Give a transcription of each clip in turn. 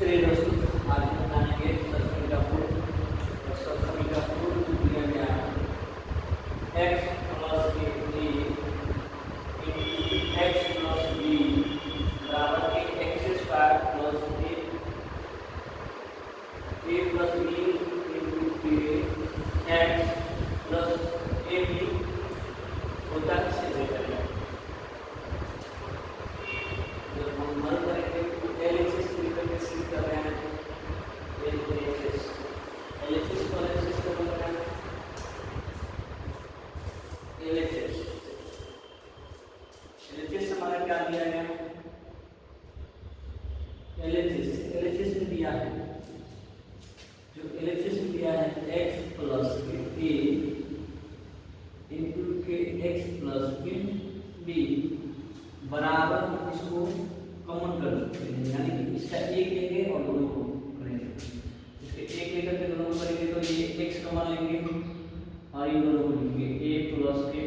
चलिए दोस्तों, आज हम बनाएंगे सरसों का फूल। और सरसों का फूल दिया गया है x प्लस ए इंटू एक्स प्लस बी बराबर के एक्स स्क्वायर प्लस ए प्लस बी इंटू के एक्स प्लस ए बी होता है से बेटर है। जब हम हल करेंगे तो एलएचएस निकल के सीख कर रहे हैं। एलएचएस को एलएचएस को बन रहा है एलएचएस हमारा क्या दिया गया? एलएचएस में दिया है, जो एलएचएस में दिया है x प्लस के a इंटू के x प्लस के b बराबर इसको कॉमन कर सकते हैं, यानी कि इसका एक लेंगे और दोनों को करेंगे। इसके एक लेकर के दोनों को करेंगे तो ये x कॉमन लेंगे और इन दोनों को लिखेंगे a प्लस के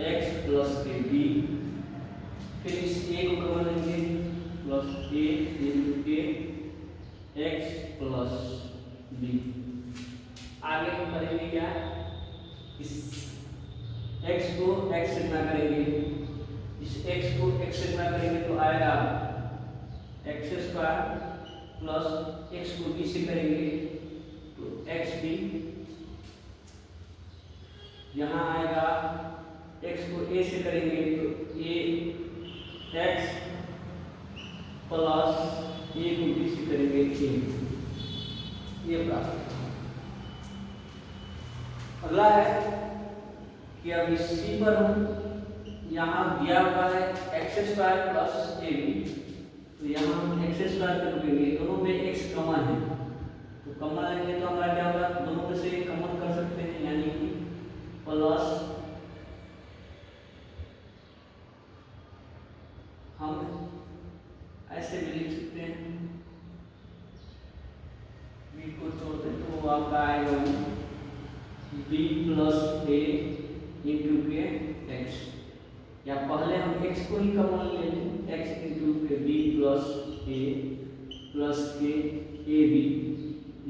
x प्लस के b, फिर इस a को कॉमन लेंगे प्लस a इंटू के x प्लस b। आगे हम करेंगे क्या? इस x को x से गुणा करेंगे, इस x को x से गुणा करेंगे तो आएगा x स्क्वायर प्लस x को b से करेंगे तो xb, यहाँ आएगा x को a से करेंगे तो a x प्लस a को b से करेंगे a, ये प्राप्त। अगला है कि अब इस c पर हम यहाँ दिया हुआ है X square plus A B, तो यहाँ हम एक्स स्क्वायर कर देंगे, दोनों में x कॉमन है तो कॉमन लेंगे तो हमारा क्या होगा? दोनों में से कॉमन कर सकते हैं, यानी कि प्लस हम ऐसे भी लिख सकते हैं, b को छोड़ दें तो आपका आएगा b प्लस ए इंटू के एक्स, या पहले हम x को ही कॉमन ले लें x इंटू के b प्लस के ए बी,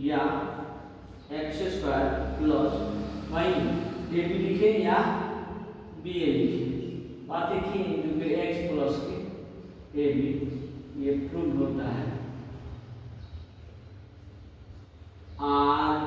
या X square plus Y A B लिखे या बी ए लिखे, बात देखिए इंटू के एक्स प्लस के ए बी, ये प्रूव होता है। आर